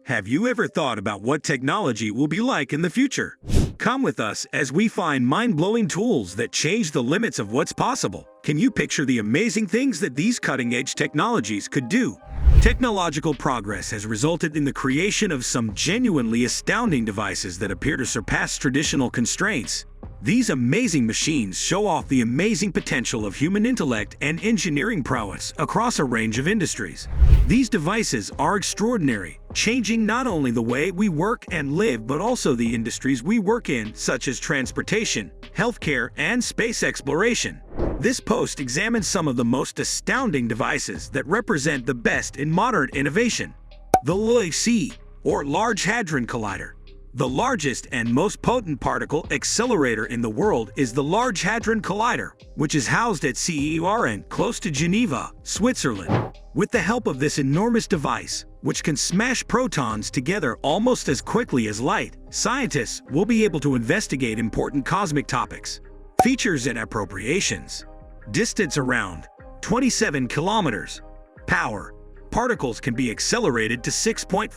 Have you ever thought about what technology will be like in the future? Come with us as we find mind-blowing tools that change the limits of what's possible. Can you picture the amazing things that these cutting-edge technologies could do? Technological progress has resulted in the creation of some genuinely astounding devices that appear to surpass traditional constraints. These amazing machines show off the amazing potential of human intellect and engineering prowess across a range of industries. These devices are extraordinary, changing not only the way we work and live but also the industries we work in, such as transportation, healthcare, and space exploration. This post examines some of the most astounding devices that represent the best in modern innovation. The LHC, or Large Hadron Collider. The largest and most potent particle accelerator in the world is the Large Hadron Collider, which is housed at CERN, close to Geneva, Switzerland. With the help of this enormous device, which can smash protons together almost as quickly as light, scientists will be able to investigate important cosmic topics. Features and appropriations. Distance around 27 kilometers. Power. Particles can be accelerated to 6.5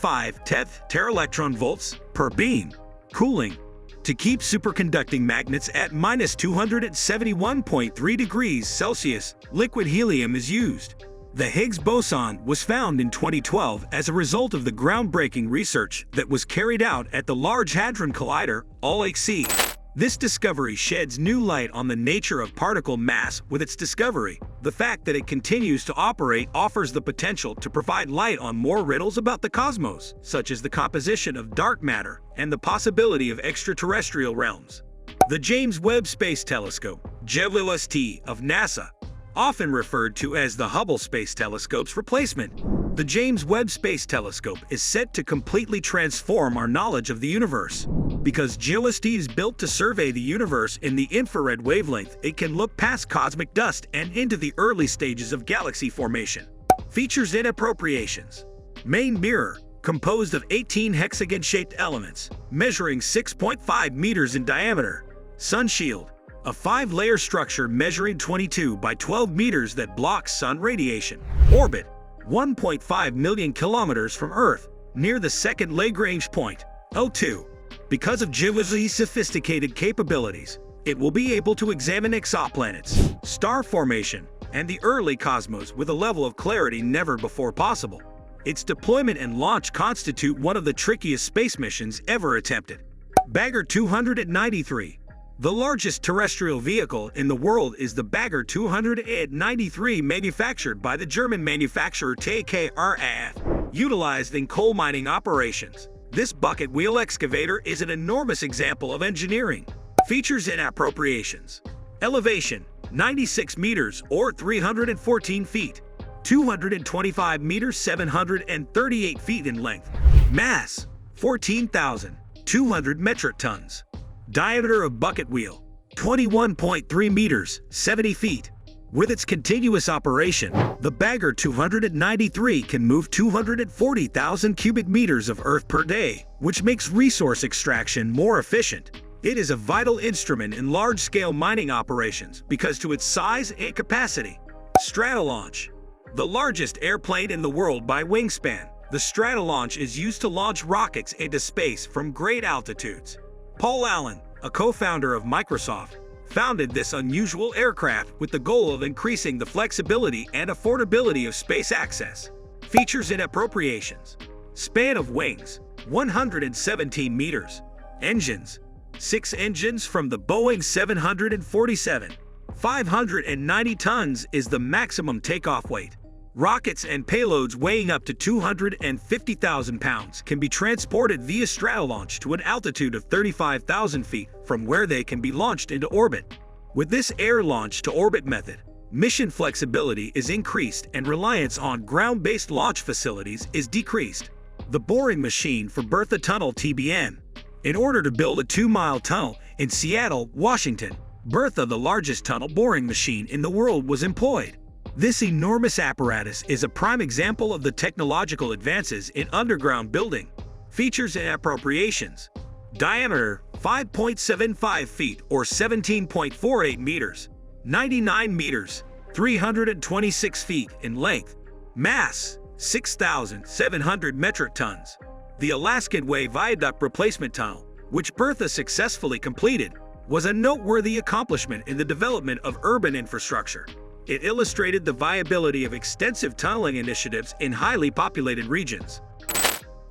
teraelectron volts per beam. Cooling. To keep superconducting magnets at -271.3 degrees Celsius, liquid helium is used. The Higgs boson was found in 2012 as a result of the groundbreaking research that was carried out at the Large Hadron Collider, LHC. This discovery sheds new light on the nature of particle mass. With its discovery, the fact that it continues to operate offers the potential to provide light on more riddles about the cosmos, such as the composition of dark matter and the possibility of extraterrestrial realms. The James Webb Space Telescope, JWST, of NASA, often referred to as the Hubble Space Telescope's replacement. The James Webb Space Telescope is set to completely transform our knowledge of the universe. Because JWST is built to survey the universe in the infrared wavelength, it can look past cosmic dust and into the early stages of galaxy formation. Features and appropriations. Main mirror, composed of 18 hexagon-shaped elements, measuring 6.5 meters in diameter. Sun shield, a 5-layer structure measuring 22 by 12 meters that blocks sun radiation. Orbit, 1.5 million kilometers from Earth, near the second Lagrange point, O2. Because of JWST's sophisticated capabilities, it will be able to examine exoplanets, star formation, and the early cosmos with a level of clarity never before possible. Its deployment and launch constitute one of the trickiest space missions ever attempted. Bagger 293. The largest terrestrial vehicle in the world is the Bagger 293, manufactured by the German manufacturer TKRAF, utilized in coal mining operations. This bucket wheel excavator is an enormous example of engineering. Features and appropriations. Elevation, 96 meters or 314 feet. 225 meters, 738 feet in length. Mass, 14,200 metric tons. Diameter of bucket wheel, 21.3 meters, 70 feet. With its continuous operation, the Bagger 293 can move 240,000 cubic meters of earth per day, which makes resource extraction more efficient. It is a vital instrument in large-scale mining operations because to its size and capacity. Stratolaunch. The largest airplane in the world by wingspan, the Stratolaunch is used to launch rockets into space from great altitudes. Paul Allen, a co-founder of Microsoft, founded this unusual aircraft with the goal of increasing the flexibility and affordability of space access. Features and appropriations. Span of wings, 117 meters. Engines, 6 engines from the Boeing 747. 590 tons is the maximum takeoff weight. Rockets and payloads weighing up to 250,000 pounds can be transported via Stratolaunch to an altitude of 35,000 feet, from where they can be launched into orbit. With this air launch to orbit method, mission flexibility is increased and reliance on ground-based launch facilities is decreased. The boring machine for Bertha Tunnel TBM. In order to build a 2-mile tunnel in Seattle, Washington, Bertha, the largest tunnel boring machine in the world, was employed. This enormous apparatus is a prime example of the technological advances in underground building. Features and appropriations. Diameter, 5.75 feet or 17.48 meters. 99 meters, 326 feet in length. Mass, 6,700 metric tons. The Alaskan Way Viaduct Replacement Tunnel, which Bertha successfully completed, was a noteworthy accomplishment in the development of urban infrastructure. It illustrated the viability of extensive tunneling initiatives in highly populated regions.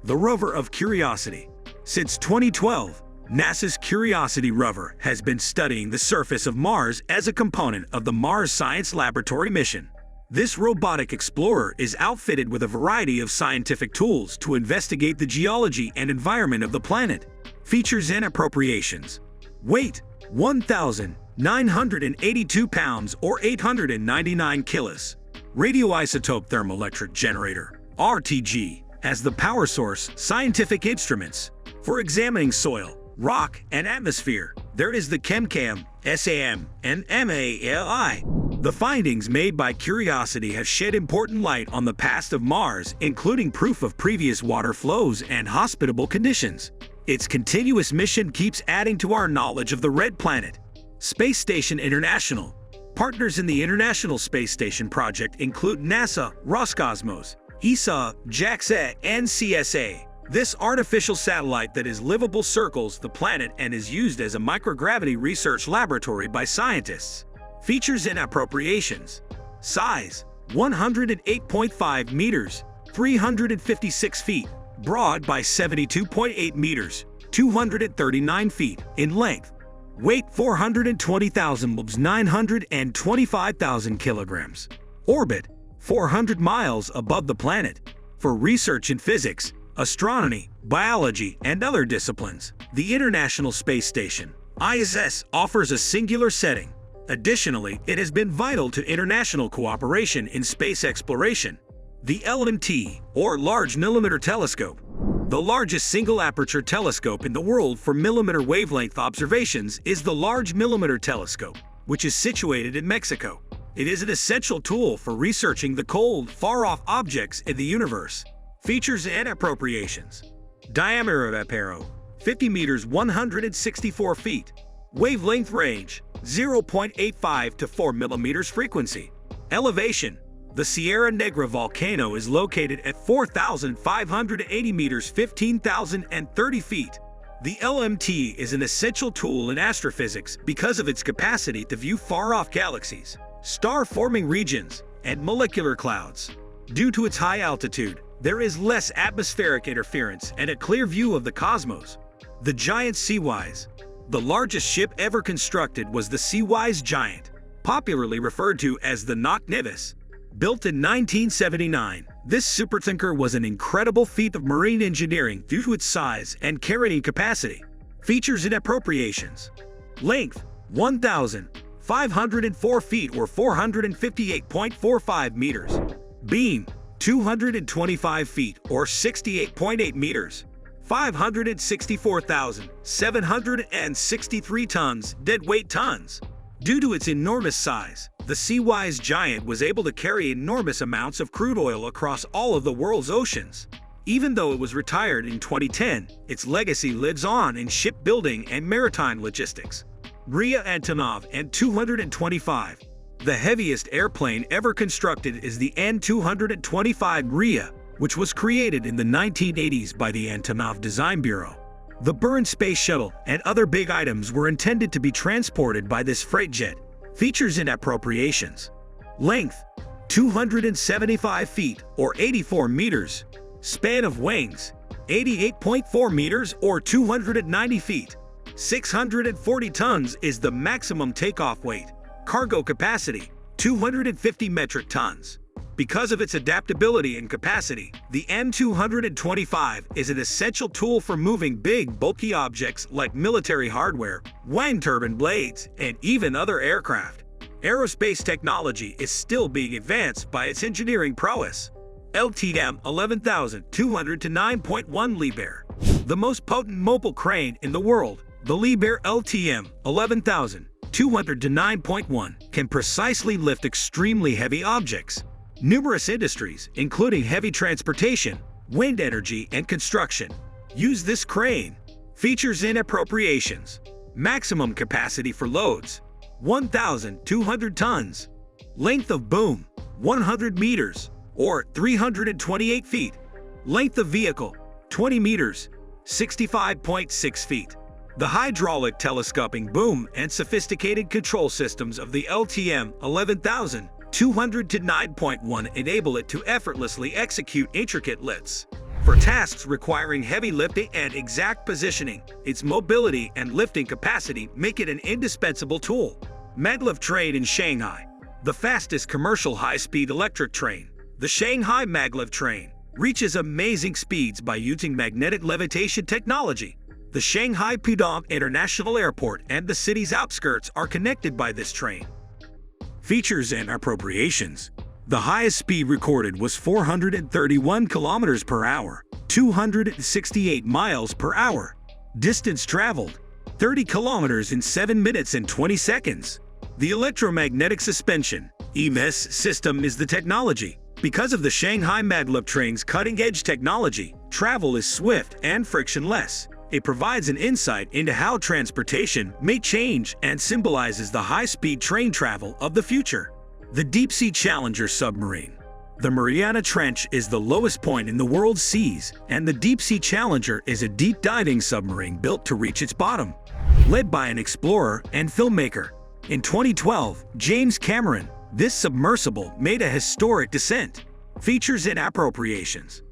The Rover of Curiosity. Since 2012, NASA's Curiosity rover has been studying the surface of Mars as a component of the Mars Science Laboratory mission. This robotic explorer is outfitted with a variety of scientific tools to investigate the geology and environment of the planet. Features and appropriations. Weight: 1,982 pounds or 899 kilos. Radioisotope thermoelectric generator, RTG, has the power source scientific instruments. For examining soil, rock, and atmosphere, there is the ChemCam, SAM, and MALI. The findings made by Curiosity have shed important light on the past of Mars, including proof of previous water flows and hospitable conditions. Its continuous mission keeps adding to our knowledge of the Red Planet. Space Station International. Partners in the International Space Station project include NASA, Roscosmos, ESA, JAXA, and CSA. This artificial satellite that is livable circles the planet and is used as a microgravity research laboratory by scientists. Features and appropriations. Size: 108.5 meters, 356 feet. Broad by 72.8 meters, 239 feet in length. Weight: 420,000 pounds, 925,000 kilograms. Orbit: 400 miles above the planet. For research in physics, astronomy, biology, and other disciplines, the International Space Station, ISS, offers a singular setting. Additionally, it has been vital to international cooperation in space exploration. The LMT, or Large Millimeter Telescope. The largest single-aperture telescope in the world for millimeter wavelength observations is the Large Millimeter Telescope, which is situated in Mexico. It is an essential tool for researching the cold, far-off objects in the universe. Features and appropriations. Diameter of aparo: 50 meters, 164 feet. Wavelength range: 0.85 to 4 millimeters. Frequency. Elevation: the Sierra Negra volcano is located at 4,580 meters, 15,030 feet. The LMT is an essential tool in astrophysics because of its capacity to view far-off galaxies, star-forming regions, and molecular clouds. Due to its high altitude, there is less atmospheric interference and a clear view of the cosmos. The Giant Seawise. The largest ship ever constructed was the Seawise Giant, popularly referred to as the Knock Nevis. Built in 1979, this supertanker was an incredible feat of marine engineering due to its size and carrying capacity. Features and appropriations. Length: 1,504 feet or 458.45 meters. Beam: 225 feet or 68.8 meters. 564,763 tons, deadweight tons. Due to its enormous size, the Seawise Giant was able to carry enormous amounts of crude oil across all of the world's oceans. Even though it was retired in 2010, its legacy lives on in shipbuilding and maritime logistics. Ria Antonov An-225. The heaviest airplane ever constructed is the An-225 Ria, which was created in the 1980s by the Antonov Design Bureau. The Buran Space Shuttle and other big items were intended to be transported by this freight jet. Features and appropriations. Length: 275 feet or 84 meters. Span of wings: 88.4 meters or 290 feet. 640 tons is the maximum takeoff weight. Cargo capacity: 250 metric tons. Because of its adaptability and capacity, the An-225 is an essential tool for moving big, bulky objects like military hardware, wind turbine blades, and even other aircraft. Aerospace technology is still being advanced by its engineering prowess. LTM 11,200 to 9.1 Liebherr. The most potent mobile crane in the world, the Liebherr LTM 11,200 to 9.1, can precisely lift extremely heavy objects. Numerous industries, including heavy transportation, wind energy, and construction, use this crane. Features and appropriations. Maximum capacity for loads: 1,200 tons. Length of boom: 100 meters or 328 feet. Length of vehicle: 20 meters, 65.6 feet. The hydraulic telescoping boom and sophisticated control systems of the LTM 11200 to 9.1 enable it to effortlessly execute intricate lifts. For tasks requiring heavy lifting and exact positioning, its mobility and lifting capacity make it an indispensable tool. Maglev train in Shanghai. The fastest commercial high-speed electric train, the Shanghai Maglev train, reaches amazing speeds by using magnetic levitation technology. The Shanghai Pudong International Airport and the city's outskirts are connected by this train. Features and appropriations. The highest speed recorded was 431 kilometers per hour, 268 miles per hour. Distance traveled, 30 kilometers in 7 minutes and 20 seconds. The electromagnetic suspension (EMS) system is the technology. Because of the Shanghai Maglev train's cutting-edge technology, travel is swift and frictionless. It provides an insight into how transportation may change and symbolizes the high-speed train travel of the future. The Deep-Sea Challenger submarine. The Mariana Trench is the lowest point in the world's seas, and the Deep-Sea Challenger is a deep-diving submarine built to reach its bottom. Led by an explorer and filmmaker. In 2012, James Cameron, this submersible made a historic descent. Features and appropriations.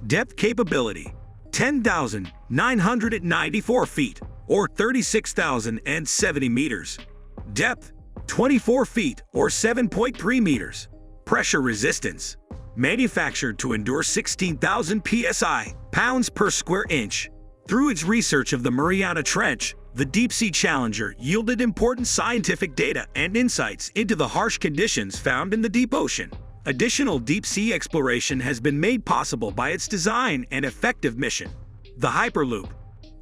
Depth capability. 10,994 feet, or 36,070 meters. Depth. 24 feet, or 7.3 meters. Pressure resistance. Manufactured to endure 16,000 psi, pounds per square inch. Through its research of the Mariana Trench, the Deep-Sea Challenger yielded important scientific data and insights into the harsh conditions found in the deep ocean. Additional deep-sea exploration has been made possible by its design and effective mission. The Hyperloop.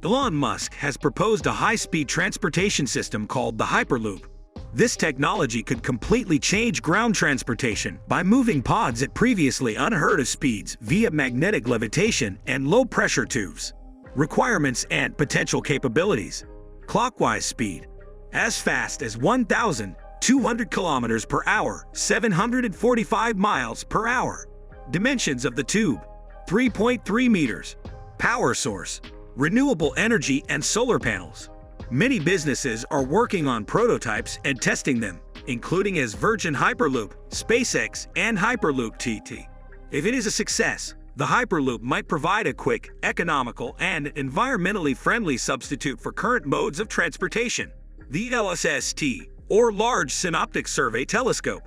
Elon Musk has proposed a high-speed transportation system called the Hyperloop. This technology could completely change ground transportation by moving pods at previously unheard-of speeds via magnetic levitation and low-pressure tubes. Requirements and potential capabilities. Clockwise speed. As fast as 1,200 kilometers per hour, 745 miles per hour. Dimensions of the tube. 3.3 meters. Power source. Renewable energy and solar panels. Many businesses are working on prototypes and testing them, including as Virgin Hyperloop, SpaceX, and Hyperloop TT. If it is a success, the Hyperloop might provide a quick, economical, and environmentally friendly substitute for current modes of transportation. The LSST, or Large Synoptic Survey Telescope.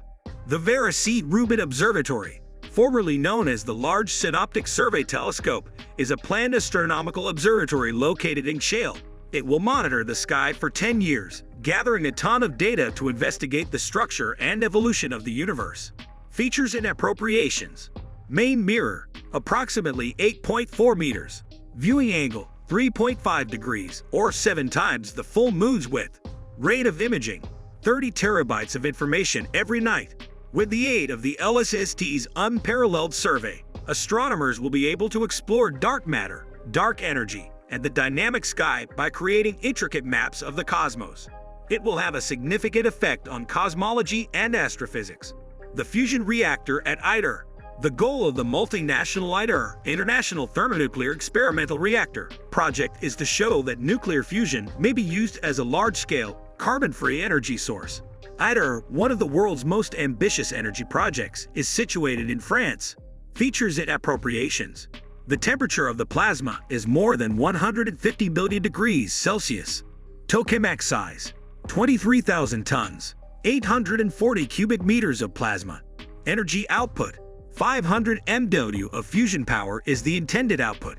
The Vera C. Rubin Observatory, formerly known as the Large Synoptic Survey Telescope, is a planned astronomical observatory located in Shale. It will monitor the sky for 10 years, gathering a ton of data to investigate the structure and evolution of the universe. Features and appropriations. Main mirror, approximately 8.4 meters. Viewing angle, 3.5 degrees, or 7 times the full moon's width. Rate of imaging, 30 terabytes of information every night. With the aid of the LSST's unparalleled survey, astronomers will be able to explore dark matter, dark energy, and the dynamic sky by creating intricate maps of the cosmos. It will have a significant effect on cosmology and astrophysics. The fusion reactor at ITER. The goal of the multinational ITER, International Thermonuclear Experimental Reactor, project is to show that nuclear fusion may be used as a large-scale, carbon-free energy source. ITER, one of the world's most ambitious energy projects, is situated in France. Features and appropriations. The temperature of the plasma is more than 150 million degrees Celsius. Tokamak size, 23,000 tons, 840 cubic meters of plasma. Energy output, 500 MW of fusion power is the intended output.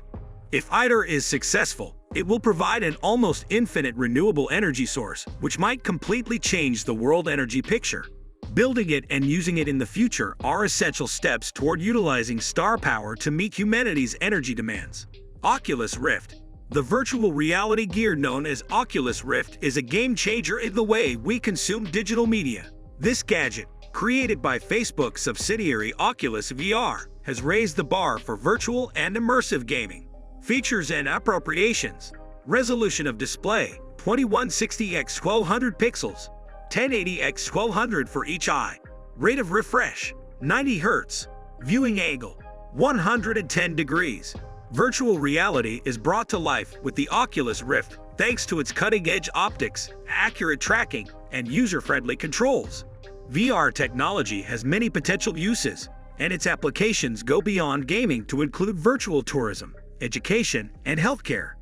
If ITER is successful, it will provide an almost infinite renewable energy source, which might completely change the world energy picture. Building it and using it in the future are essential steps toward utilizing star power to meet humanity's energy demands. Oculus Rift. The virtual reality gear known as Oculus Rift is a game-changer in the way we consume digital media. This gadget, created by Facebook subsidiary Oculus VR, has raised the bar for virtual and immersive gaming. Features and appropriations. Resolution of display, 2160x1200 pixels. 1080x1200 for each eye. Rate of refresh, 90 Hz. Viewing angle, 110 degrees. Virtual reality is brought to life with the Oculus Rift thanks to its cutting-edge optics, accurate tracking, and user-friendly controls. VR technology has many potential uses, and its applications go beyond gaming to include virtual tourism, education, and healthcare.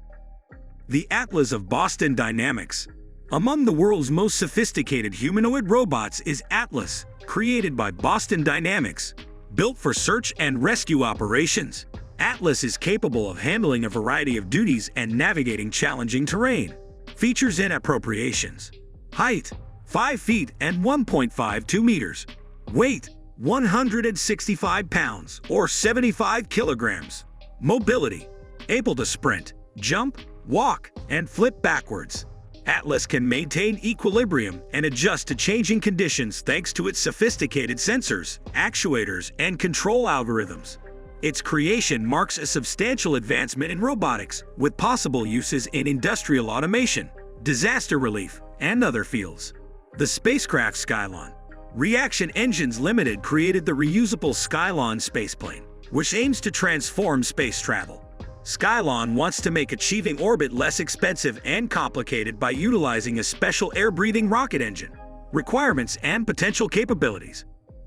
The Atlas of Boston Dynamics. Among the world's most sophisticated humanoid robots is Atlas, created by Boston Dynamics. Built for search and rescue operations, Atlas is capable of handling a variety of duties and navigating challenging terrain. Features and appropriations. Height: 5 feet and 1.52 meters. Weight: 165 pounds or 75 kilograms. Mobility: able to sprint, jump, walk, and flip backwards. Atlas can maintain equilibrium and adjust to changing conditions thanks to its sophisticated sensors, actuators, and control algorithms. Its creation marks a substantial advancement in robotics, with possible uses in industrial automation, disaster relief, and other fields. The spacecraft Skylon. Reaction Engines Limited created the reusable Skylon spaceplane, which aims to transform space travel. Skylon wants to make achieving orbit less expensive and complicated by utilizing a special air-breathing rocket engine. Requirements and potential capabilities.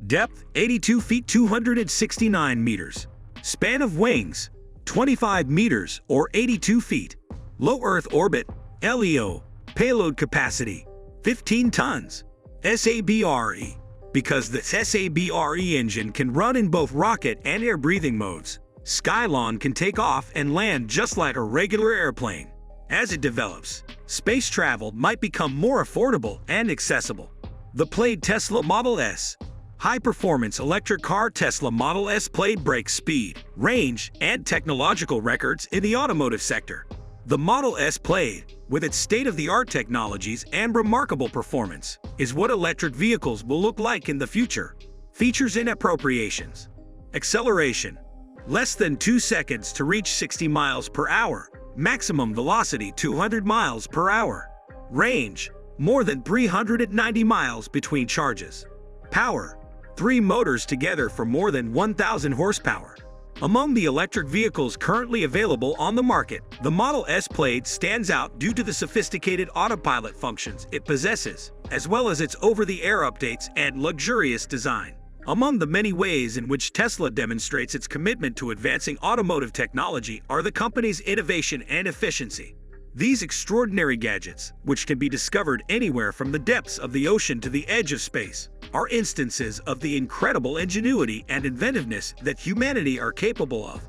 Depth: 82 feet 269 meters. Span of wings: 25 meters or 82 feet. Low Earth orbit, LEO. Payload capacity: 15 tons. SABRE. Because the SABRE engine can run in both rocket and air-breathing modes, Skylon can take off and land just like a regular airplane. As it develops, space travel might become more affordable and accessible. The Plaid Tesla Model S. High-performance electric car Tesla Model S Plaid breaks speed, range, and technological records in the automotive sector. The Model S Plaid, with its state-of-the-art technologies and remarkable performance, is what electric vehicles will look like in the future. Features and appropriations. Acceleration: less than 2 seconds to reach 60 miles per hour. Maximum velocity 200 miles per hour. Range: more than 390 miles between charges. Power: 3 motors together for more than 1,000 horsepower. Among the electric vehicles currently available on the market, the Model S Plaid stands out due to the sophisticated autopilot functions it possesses, as well as its over-the-air updates and luxurious design. Among the many ways in which Tesla demonstrates its commitment to advancing automotive technology are the company's innovation and efficiency. These extraordinary gadgets, which can be discovered anywhere from the depths of the ocean to the edge of space, are instances of the incredible ingenuity and inventiveness that humanity are capable of.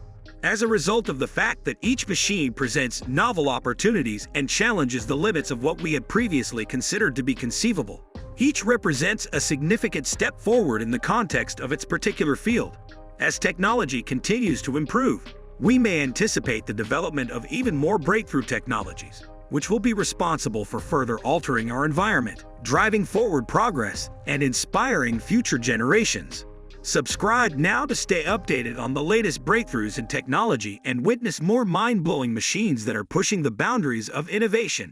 As a result of the fact that each machine presents novel opportunities and challenges the limits of what we had previously considered to be conceivable, each represents a significant step forward in the context of its particular field. As technology continues to improve, we may anticipate the development of even more breakthrough technologies, which will be responsible for further altering our environment, driving forward progress, and inspiring future generations. Subscribe now to stay updated on the latest breakthroughs in technology and witness more mind-blowing machines that are pushing the boundaries of innovation.